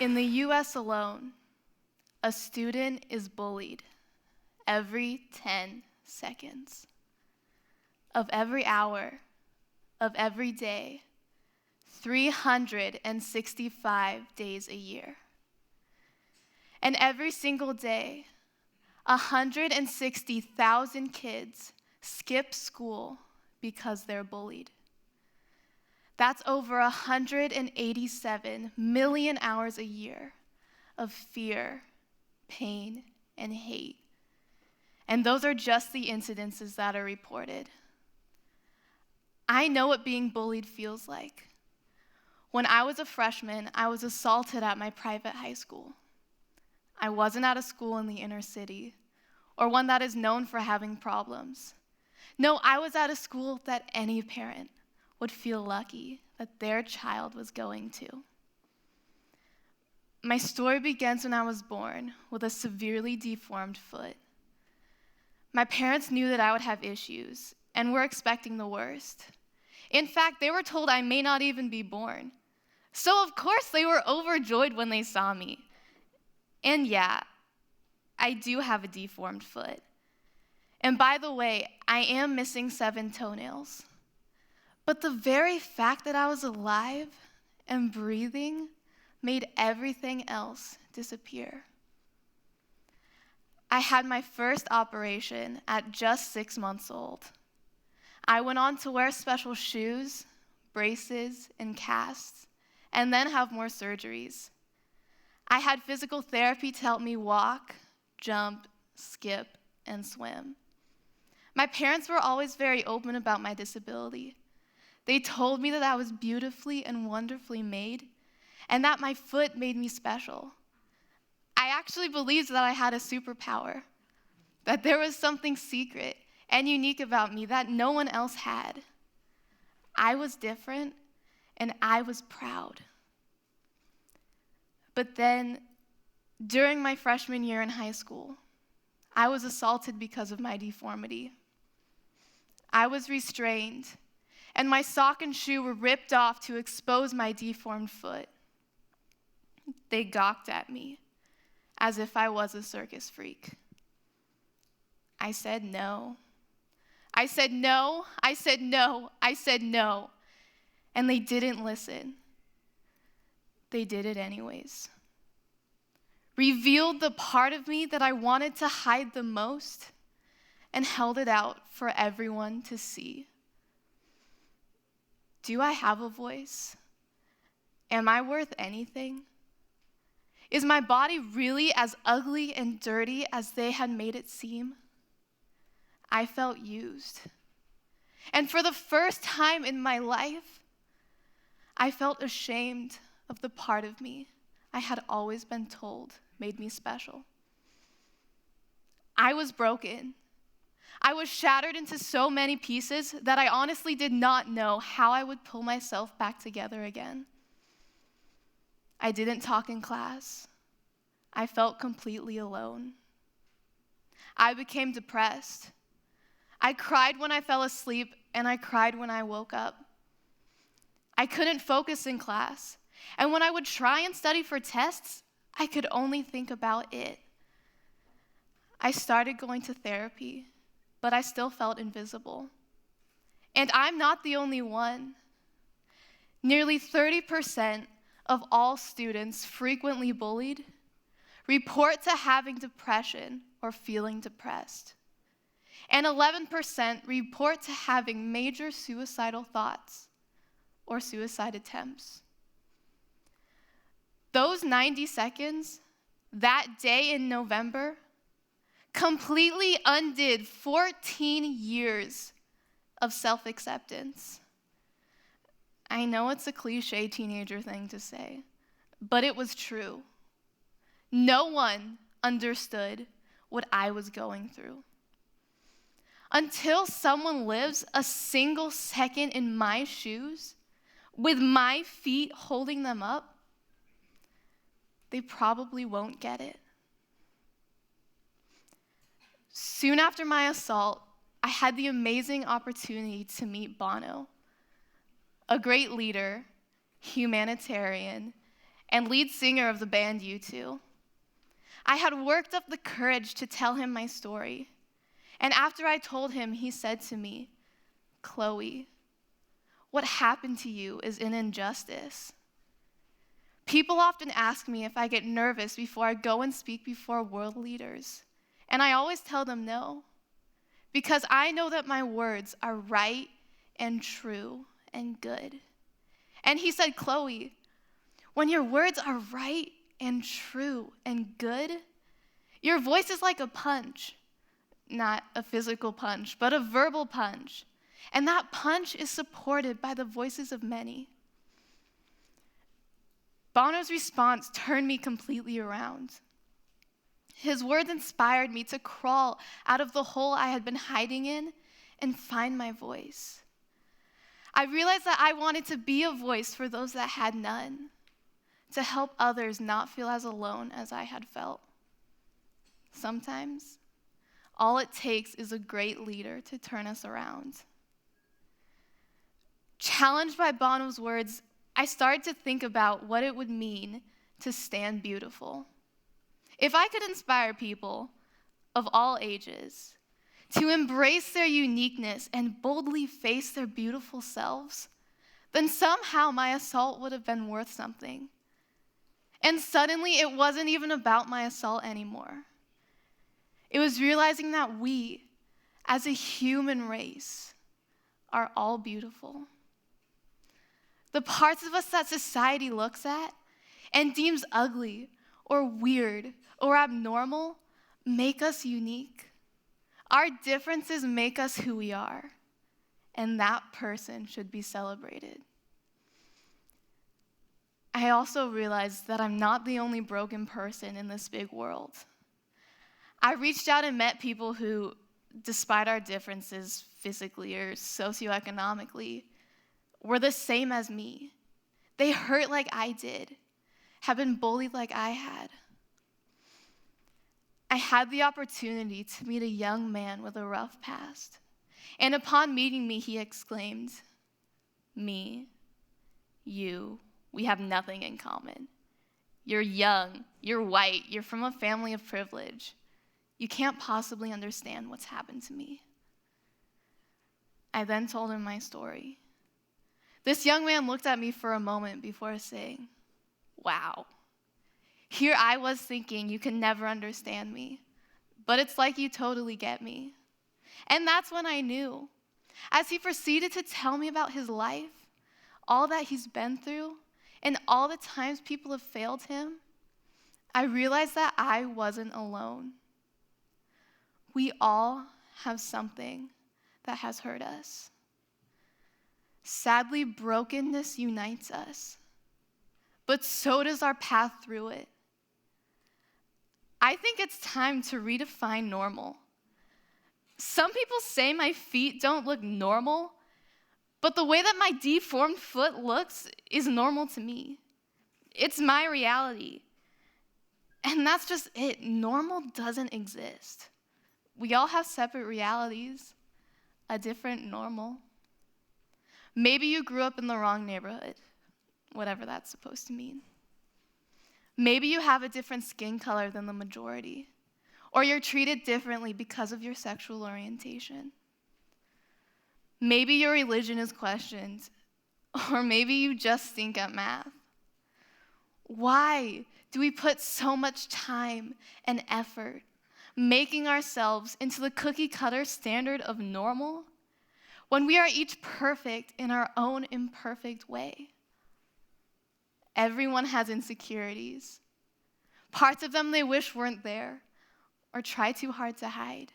In the US alone, a student is bullied every 10 seconds of every hour of every day, 365 days a year. And every single day, 160,000 kids skip school because they're bullied. That's over 187 million hours a year of fear, pain, and hate. And those are just the incidences that are reported. I know what being bullied feels like. When I was a freshman, I was assaulted at my private high school. I wasn't at a school in the inner city, or one that is known for having problems. No, I was at a school that any parent would feel lucky that their child was going to. My story begins when I was born with a severely deformed foot. My parents knew that I would have issues and were expecting the worst. In fact, they were told I may not even be born. So of course they were overjoyed when they saw me. And yeah, I do have a deformed foot. And by the way, I am missing 7 toenails. But the very fact that I was alive and breathing made everything else disappear. I had my first operation at just 6 months old. I went on to wear special shoes, braces, and casts, and then have more surgeries. I had physical therapy to help me walk, jump, skip, and swim. My parents were always very open about my disability. They told me that I was beautifully and wonderfully made, and that my foot made me special. I actually believed that I had a superpower, that there was something secret and unique about me that no one else had. I was different, and I was proud. But then, during my freshman year in high school, I was assaulted because of my deformity. I was restrained, and my sock and shoe were ripped off to expose my deformed foot. They gawked at me as if I was a circus freak. I said no. I said no, I said no, I said no. And they didn't listen. They did it anyways. Revealed the part of me that I wanted to hide the most and held it out for everyone to see. Do I have a voice? Am I worth anything? Is my body really as ugly and dirty as they had made it seem? I felt used. And for the first time in my life, I felt ashamed of the part of me I had always been told made me special. I was broken. I was shattered into so many pieces that I honestly did not know how I would pull myself back together again. I didn't talk in class. I felt completely alone. I became depressed. I cried when I fell asleep, and I cried when I woke up. I couldn't focus in class, and when I would try and study for tests, I could only think about it. I started going to therapy, but I still felt invisible. And I'm not the only one. Nearly 30% of all students frequently bullied report to having depression or feeling depressed. And 11% report to having major suicidal thoughts or suicide attempts. Those 90 seconds, that day in November, completely undid 14 years of self-acceptance. I know it's a cliche teenager thing to say, but it was true. No one understood what I was going through. Until someone lives a single second in my shoes, with my feet holding them up, they probably won't get it. Soon after my assault, I had the amazing opportunity to meet Bono, a great leader, humanitarian, and lead singer of the band U2. I had worked up the courage to tell him my story. And after I told him, he said to me, "Chloe, what happened to you is an injustice." People often ask me if I get nervous before I go and speak before world leaders. And I always tell them no, because I know that my words are right and true and good. And he said, "Chloe, when your words are right and true and good, your voice is like a punch. Not a physical punch, but a verbal punch. And that punch is supported by the voices of many." Bono's response turned me completely around. His words inspired me to crawl out of the hole I had been hiding in and find my voice. I realized that I wanted to be a voice for those that had none, to help others not feel as alone as I had felt. Sometimes, all it takes is a great leader to turn us around. Challenged by Bono's words, I started to think about what it would mean to stand beautiful. If I could inspire people of all ages to embrace their uniqueness and boldly face their beautiful selves, then somehow my assault would have been worth something. And suddenly, it wasn't even about my assault anymore. It was realizing that we, as a human race, are all beautiful. The parts of us that society looks at and deems ugly or weird or abnormal make us unique. Our differences make us who we are, and that person should be celebrated. I also realized that I'm not the only broken person in this big world. I reached out and met people who, despite our differences physically or socioeconomically, were the same as me. They hurt like I did, have been bullied like I had. I had the opportunity to meet a young man with a rough past, and upon meeting me, he exclaimed, "Me, you, we have nothing in common. You're young, you're white, you're from a family of privilege. You can't possibly understand what's happened to me." I then told him my story. This young man looked at me for a moment before saying, "Wow." Here I was thinking you can never understand me, but it's like you totally get me. And that's when I knew. As he proceeded to tell me about his life, all that he's been through, and all the times people have failed him, I realized that I wasn't alone. We all have something that has hurt us. Sadly, brokenness unites us, but so does our path through it. I think it's time to redefine normal. Some people say my feet don't look normal, but the way that my deformed foot looks is normal to me. It's my reality. And that's just it. Normal doesn't exist. We all have separate realities, a different normal. Maybe you grew up in the wrong neighborhood, whatever that's supposed to mean. Maybe you have a different skin color than the majority, or you're treated differently because of your sexual orientation. Maybe your religion is questioned, or maybe you just stink at math. Why do we put so much time and effort making ourselves into the cookie-cutter standard of normal when we are each perfect in our own imperfect way? Everyone has insecurities, parts of them they wish weren't there or try too hard to hide.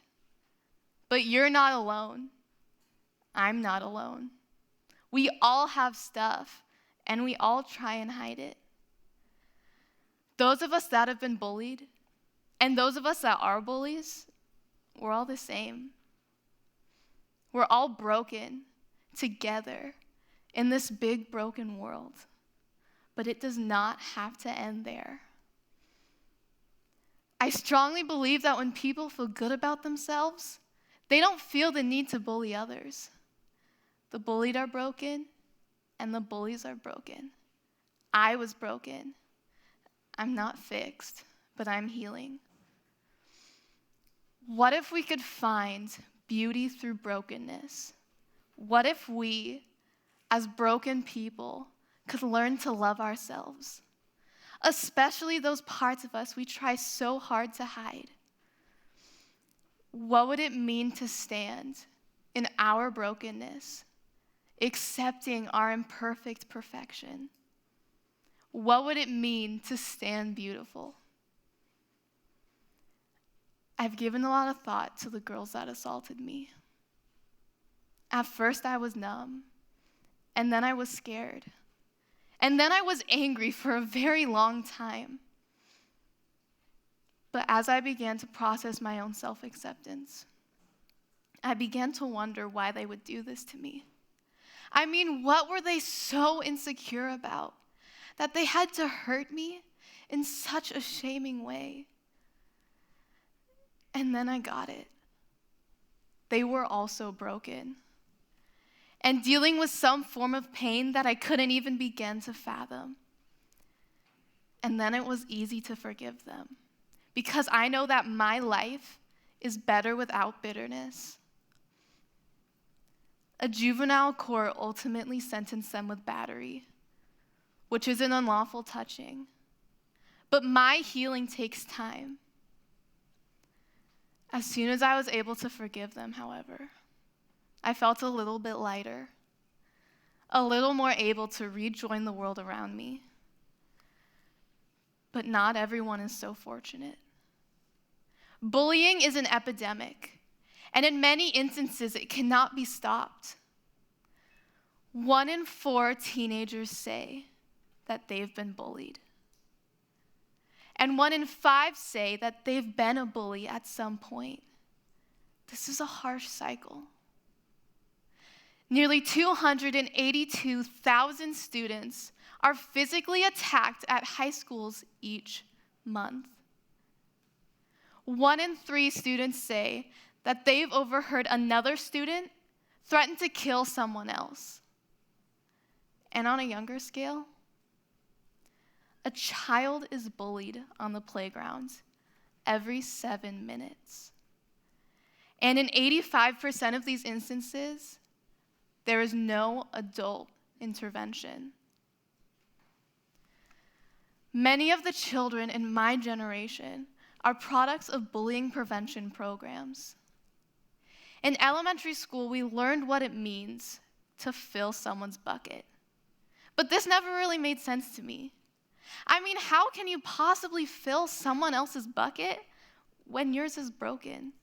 But you're not alone. I'm not alone. We all have stuff, and we all try and hide it. Those of us that have been bullied, and those of us that are bullies, we're all the same. We're all broken together in this big broken world, but it does not have to end there. I strongly believe that when people feel good about themselves, they don't feel the need to bully others. The bullied are broken, and the bullies are broken. I was broken, I'm not fixed, but I'm healing. What if we could find beauty through brokenness? What if we, as broken people, could learn to love ourselves, especially those parts of us we try so hard to hide? What would it mean to stand in our brokenness, accepting our imperfect perfection? What would it mean to stand beautiful? I've given a lot of thought to the girls that assaulted me. At first, I was numb, and then I was scared, and then I was angry for a very long time. But as I began to process my own self-acceptance, I began to wonder why they would do this to me. I mean, what were they so insecure about that they had to hurt me in such a shaming way? And then I got it. They were also broken and dealing with some form of pain that I couldn't even begin to fathom. And then it was easy to forgive them because I know that my life is better without bitterness. A juvenile court ultimately sentenced them with battery, which is an unlawful touching. But my healing takes time. As soon as I was able to forgive them, however, I felt a little bit lighter, a little more able to rejoin the world around me. But not everyone is so fortunate. Bullying is an epidemic, and in many instances, it cannot be stopped. 1 in 4 teenagers say that they've been bullied. And 1 in 5 say that they've been a bully at some point. This is a harsh cycle. Nearly 282,000 students are physically attacked at high schools each month. 1 in 3 students say that they've overheard another student threaten to kill someone else. And on a younger scale, a child is bullied on the playground every 7 minutes. And in 85% of these instances, there is no adult intervention. Many of the children in my generation are products of bullying prevention programs. In elementary school, we learned what it means to fill someone's bucket. But this never really made sense to me. I mean, how can you possibly fill someone else's bucket when yours is broken?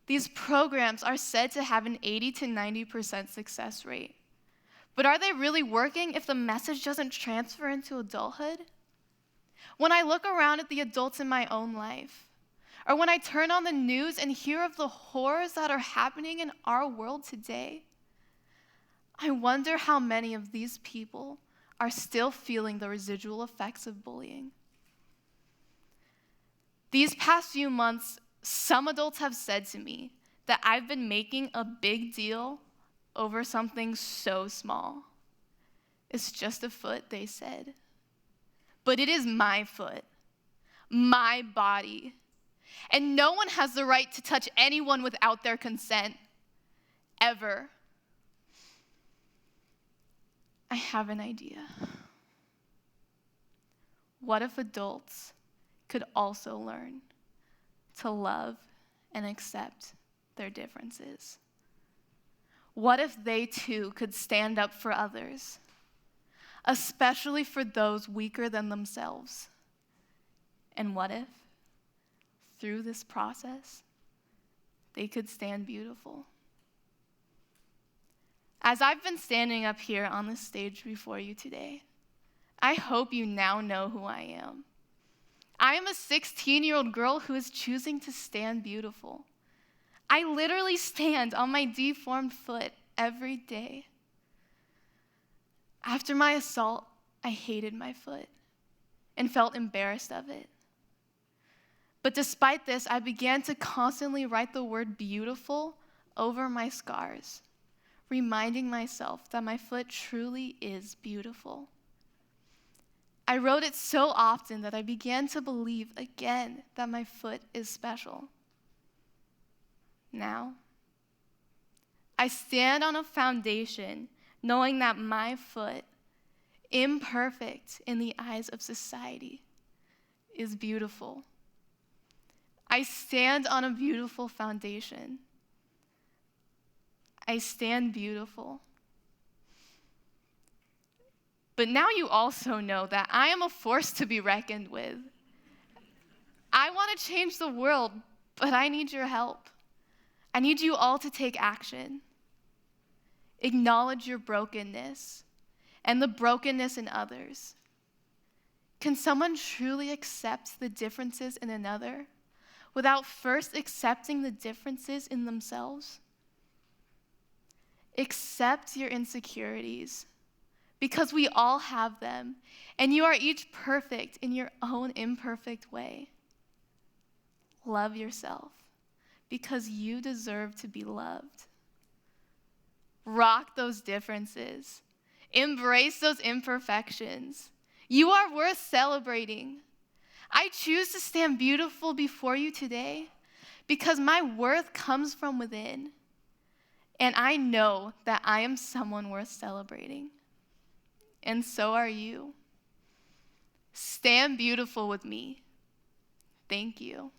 These programs are said to have an 80 to 90% success rate. But are they really working if the message doesn't transfer into adulthood? When I look around at the adults in my own life, or when I turn on the news and hear of the horrors that are happening in our world today, I wonder how many of these people are still feeling the residual effects of bullying. These past few months, some adults have said to me that I've been making a big deal over something so small. It's just a foot, they said. But it is my foot, my body, and no one has the right to touch anyone without their consent, ever. I have an idea. What if adults could also learn to love and accept their differences? What if they too could stand up for others, especially for those weaker than themselves? And what if, through this process, they could stand beautiful? As I've been standing up here on the stage before you today, I hope you now know who I am. I am a 16-year-old girl who is choosing to stand beautiful. I literally stand on my deformed foot every day. After my assault, I hated my foot and felt embarrassed of it. But despite this, I began to constantly write the word beautiful over my scars, reminding myself that my foot truly is beautiful. I wrote it so often that I began to believe again that my foot is special. Now, I stand on a foundation knowing that my foot, imperfect in the eyes of society, is beautiful. I stand on a beautiful foundation. I stand beautiful. But now you also know that I am a force to be reckoned with. I want to change the world, but I need your help. I need you all to take action. Acknowledge your brokenness and the brokenness in others. Can someone truly accept the differences in another without first accepting the differences in themselves? Accept your insecurities, because we all have them, and you are each perfect in your own imperfect way. Love yourself, because you deserve to be loved. Rock those differences. Embrace those imperfections. You are worth celebrating. I choose to stand beautiful before you today because my worth comes from within, and I know that I am someone worth celebrating. And so are you. Stand beautiful with me. Thank you.